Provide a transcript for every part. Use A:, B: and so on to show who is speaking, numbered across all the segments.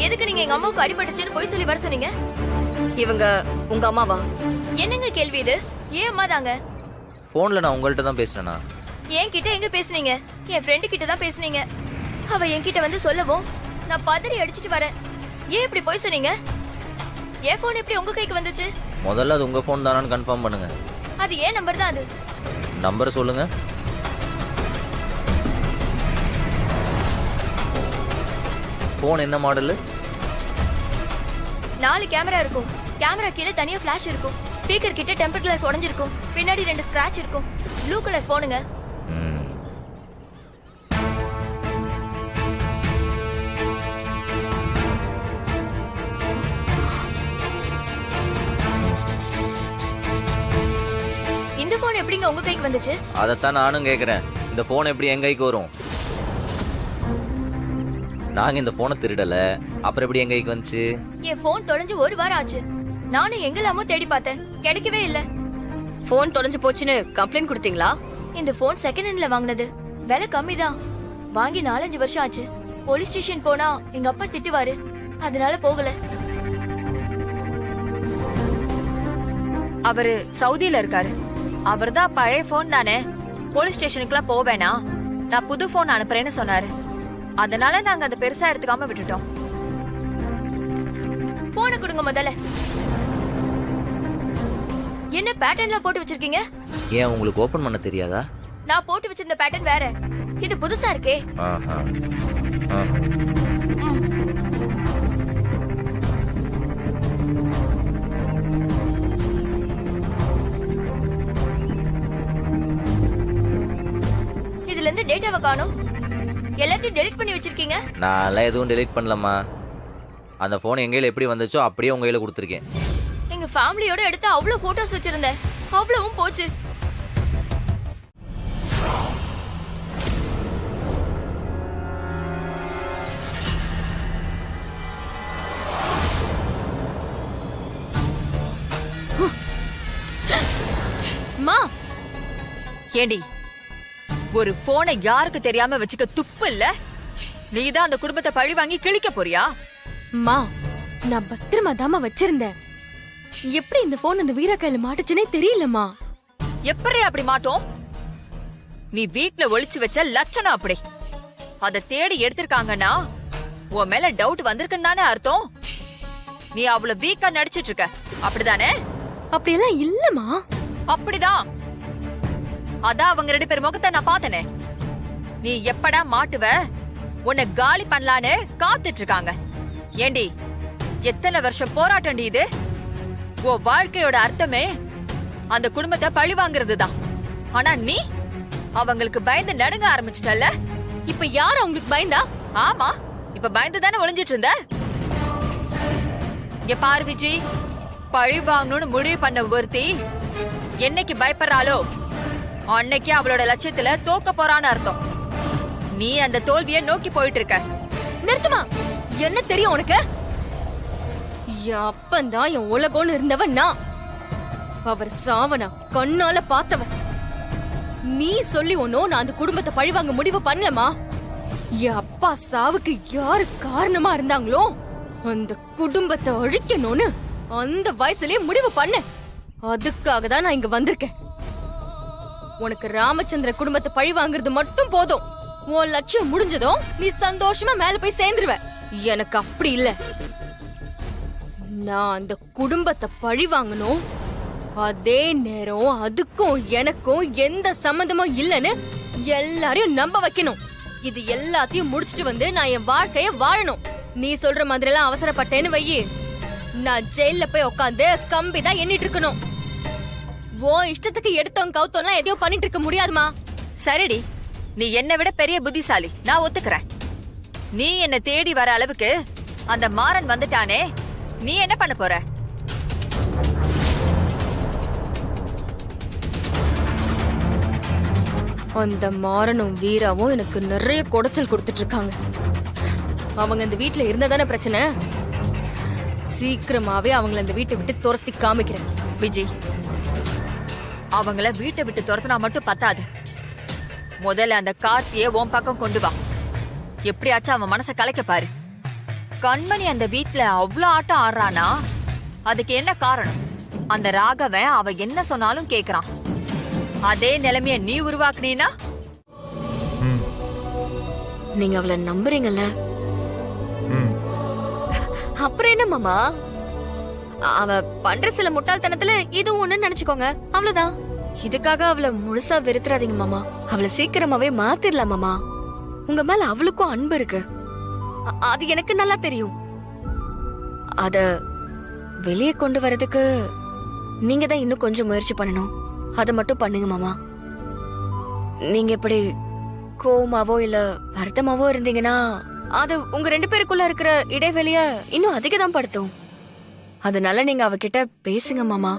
A: எதுக்கு நீங்க எங்க அம்மாவுக்கு அடிபட்டுச்சுன்னு போய் சொல்லி வர சொன்னீங்க?
B: இவங்க உங்க அம்மாவா?
A: என்னங்க கேள்வி இது? ஏன் அம்மா தாங்க?
C: போன்ல நான் உங்கள்கிட்ட தான் பேசினேனா?
A: என்கிட்ட எங்க பேசுனீங்க? என் ஃப்ரெண்டு கிட்ட தான் பேசுனீங்க. அவ என்கிட்ட வந்து சொல்லவும் நான் பதறி அடிச்சிட்டு வரேன். ஏன் இப்படி போய் சொன்னீங்க? என் போன் எப்படி உங்க கைக்கு வந்துச்சு?
C: முதல்ல அது உங்க போன் தானான்னு கன்ஃபார்ம் பண்ணுங்க.
A: அது ஏன் நம்பர் தான் அது?
C: நம்பர் சொல்லுங்க. போன் என்ன மாடலு?
A: 4 கேமரா இருக்கும். கேமரா கீழே தனியா ஃபிளாஷ் இருக்கும். ஸ்பீக்கர் கிட்ட டெம்பர் கிளாஸ் உடைஞ்சிருக்கும். பின்னாடி 2 ஸ்கிராட்ச் இருக்கும். ப்ளூ கலர் போனுங்க. இந்த போன் எப்படிங்க உங்க கைக்கு வந்துச்சு?
C: அதைத்தான் நானும் கேக்குறேன். இந்த போன் எப்படி என் கைக்கு வரும்? நாங்க இந்த போனை திருடல, அப்புறம் எப்படி என் கைக்கு வந்துச்சு?
A: என் போன் தொலைஞ்சு 1 வாரம் ஆச்சு. நானும் எங்கெல்லாமோ தேடி பார்த்தேன், கிடைக்கவே இல்ல.
B: போன் தொலைஞ்சு போச்சுன்னு கம்ப்ளைண்ட் கொடுத்தீங்களா?
A: இந்த போன் செகண்ட் ஹேண்ட்ல வாங்குனது. விலை கம்மி தான். வாங்கி 4-5 வருஷம் ஆச்சு. போலீஸ் ஸ்டேஷன் போனா எங்க அப்பா திட்டுவாரு, அதனால போகல.
B: அவரு சவுதியில இருக்காரு. அவர்தான் பழைய போன் தானே, போலீஸ் ஸ்டேஷனுக்குலாம் போவேனா, நான் புது போன் அனுப்புறேன்னு சொன்னாரு. அதனால நாங்க அதை பெருசா எடுத்துக்காம விட்டுட்டோம்.
A: போனை கொடுங்க முதல்ல. என்ன பேட்டர்ன்ல போட்டு வச்சிருக்கீங்க?
C: ஏன் உங்களுக்கு ஓபன் பண்ண தெரியாதா?
A: நான் போட்டு வச்சிருந்த பேட்டர்ன் வேற, இது புதுசா இருக்கே.
C: ஆஹா.
A: இதுல இருந்து டேட்டாவை காணோம். எல்லாத்தையும் டெலீட் பண்ணி வச்சிருக்கீங்க.
C: நான் எதுவும் டெலீட் பண்ணலமா. அந்த போன் எங்க கையில எப்படி வந்துச்சோ அப்படியே உங்க கையில கொடுத்துருக்கேன்.
A: எங்க ஃபேமிலியோட எடுத்து அவ்வளவு போட்டோஸ் வச்சிருந்தேன், அவ்வளவும் போச்சு. மா,
B: ஏண்டி, ஒரு போனை யாருக்கு தெரியாம வச்சுக்க துப்பு இல்ல? நீதான் அந்த குடும்பத்தை பழி வாங்கி கிழிக்க போறியா?
D: மா, நான் பத்திரமா தாமா வச்சிருந்தேன். எப்படி இந்த போன் அந்த வீரா கையில மாட்டுச்சுனே தெரியலமா.
B: எப்படி அப்படி மாட்டோம்? நீ வீட்ல ஒளிச்சு வச்ச லட்சணம் அப்படி. அத தேடி எடுத்திருக்காங்கன்னா உன் மேல டவுட் வந்திருக்குன்னு தானே அர்த்தம். நீ அவ்வளவு வீக்கா நடிச்சிட்டு இருக்க, அப்படிதானே?
D: அப்படியெல்லாம் இல்லமா.
B: அப்படிதான். அதான் அவங்க 2 பேர் முகத்தை நான் பார்த்தனே. நீ எப்படா மாட்டுவ, உன்னை காலி பண்ணலான்னு காத்துட்டு இருக்காங்க. ஏண்டி, எத்தனை வருஷம் போராட்டண்டி இது? உன் வாழ்க்கையோட அர்த்தமே அந்த குடும்பத்தை பழி வாங்குறதுதான். ஆனா நீ அவங்களுக்கு பயந்து நடுங்க ஆரம்பிச்சிட்டல்ல.
D: இப்ப யார் அவங்களுக்கு பயந்தா?
B: ஆமா, இப்ப பயந்து தானே ஒளிஞ்சிட்டு இருந்த. இங்க பாரு விஜி, பழி வாங்கணும்னு முடிவு பண்ண ஒருத்தி என்னைக்கு பயப்படுறாளோ அன்னைக்கு அவளோட லட்சியத்துல தோக்க போறான்னு அர்த்தம். நீ அந்த தோல்வியை நோக்கி போயிட்டு இருக்க.
D: நிறுத்துமா. என்ன தெரியும் உனக்கு? என் அப்பந்தான் என் உலகம்னு இருந்தவன் நான். அவர் சாவனா கண்ணால பார்த்தவன். நீ சொல்லி ஒன்னும் நான் அந்த குடும்பத்தை பழிவாங்க முடிவு பண்ணலமா. என் அப்பா சாவுக்கு யாரு காரணமா இருந்தாங்களோ அந்த குடும்பத்தை அழிக்கணும்னு அந்த வயசுலயே முடிவு பண்ண. அதுக்காக தான் நான் இங்க வந்திருக்கேன். உனக்கு ராமச்சந்திர குடும்பத்தை பழி வாங்குறது மட்டும் போதும். உன் லட்சியம் முடிஞ்சதும் நீ சந்தோஷமா மேல போய் சேர்ந்துருவ. எனக்கு அப்படி இல்ல. நான் அந்த குடும்பத்தை பழி வாங்கணும். அதே நேரம் அதுக்கும் எனக்கும் எந்த சம்பந்தமும் இல்லைன்னு எல்லாரையும் நம்ப வைக்கணும். இது எல்லாத்தையும் முடிச்சிட்டு வந்து நான் என் வாழ்க்கைய வாழணும். நீ சொல்ற மாதிரி எல்லாம் அவசரப்பட்டேன்னு வையி, நான் ஜெயில போய் உட்காந்து கம்பிதான் எண்ணிட்டு இருக்கணும். ஓ இஷ்டத்துக்கு எடுத்தோம் கவுத்தோம்லாம் எதையோ பண்ணிட்டு இருக்க முடியாதுமா.
B: சரிடி, நீ என்னை விட பெரிய புத்திசாலி, நான் ஒத்துக்கிறேன். நீ என்ன தேடி வர அளவுக்கு அந்த மாறன் வந்துட்டானே, நீ என்ன பண்ண போற?
D: அந்த மாறனும் வீராவும் எனக்கு நிறைய குடைச்சல் கொடுத்துட்டு இருக்காங்க. அவங்க இந்த வீட்டுல இருந்ததானே பிரச்சனை. சீக்கிரமாவே அவங்கள இந்த வீட்டை விட்டு துரத்தி காமிக்கிறேன்.
B: விஜய், அவங்கள வீட்டை விட்டு துரத்துனா மட்டும் பத்தாது. முதல்ல அந்த கார்த்தியை உன் பக்கம் கொண்டு வா. எப்படியாச்சும் அவன் மனசை கலைக்க பாரு. கண்மணி அந்த வீட்ல அவ்ளோ ஆட்டம் ஆடுறானா அதுக்கு என்ன காரணம்? அந்த ராகவன் அவ என்ன சொன்னாலும் கேக்குறான். அதே நிலைமைய நீ உருவாக்குனீனா?
E: ம்
D: நீங்க அவளை நம்புறீங்கல்ல?
E: ம்
D: அப்புறம் என்ன மாமா, அவ பண்ற சில முட்டாள்தனத்துல இது ஒண்ணு நினைச்சுக்கோங்க, அவ்வளவுதான். இதுக்காக அவளை முழுசா வெறுத்துறாதீங்க மாமா. அவளை சீக்கிரமாவே மாத்திரலாம் மாமா. உங்க மேல அவளுக்கும் அன்பு இருக்கு, அது எனக்கு நல்லா தெரியும். அத வெளியே கொண்டு வரதுக்கு நீங்க தான் இன்னும் கொஞ்சம் முயற்சி பண்ணணும். அத மட்டும் பண்ணுங்க மாமா. நீங்க இப்படி கோவமாவோ இல்ல வருத்தமாவோ இருந்தீங்கன்னா அது உங்க 2 பேருக்குள்ள இருக்கிற இடைவெளிய இன்னும் அதிகம் படுத்தும். அதனால நீங்க அவகிட்ட பேசுங்க மாமா.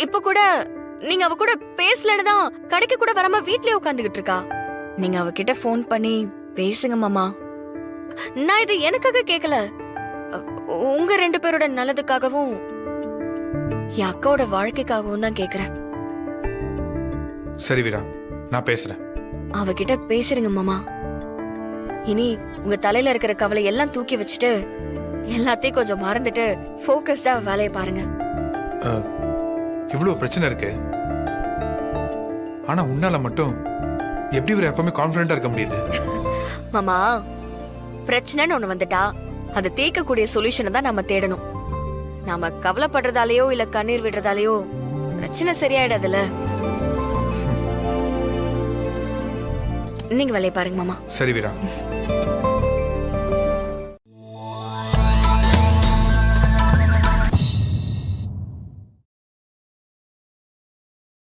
D: இப்ப கூட நீங்க அவ கூட பேசலன்னு தான் கடைக்கு கூட வராம வீட்லயே உட்காந்துகிட்டு இருக்கா. நீங்க அவகிட்ட ஃபோன் பண்ணி பேசுங்க மாமா. நான் இது எனக்காக கேக்கல, உங்க 2 பேரோட நல்லதுக்காகவும் என் அக்காவோட வாழ்க்கைக்காகவும் தான் கேக்குறேன்.
E: சரி வீரா, நான் பேசுறேன்.
D: அவகிட்ட பேசுறீங்க மாமா. இனி உங்க தலையில இருக்கிற கவலை எல்லாம் தூக்கி வச்சுட்டு எல்லாத்தையும் கொஞ்சம் மறந்துட்டு ஃபோக்கஸ்டா வேலையை பாருங்க.
E: இவ்வளவு பிரச்சனை இருக்கு, ஆனா உன்னால மட்டும் எப்படி இவரை எப்பவுமே கான்பிடண்டா இருக்க முடியுது?
D: மாமா, பிரச்சனைன்னு ஒண்ணு வந்துட்டா அதை தீர்க்கக்கூடிய சொல்யூஷனை தான் நாம தேடணும். நாம கவலைப்படுறதாலயோ இல்ல கண்ணீர் விடுறதாலயோ பிரச்சனை சரியாயிடாதுல்ல. நீங்க வேலையை பாருங்க மாமா.
E: சரி வீரா.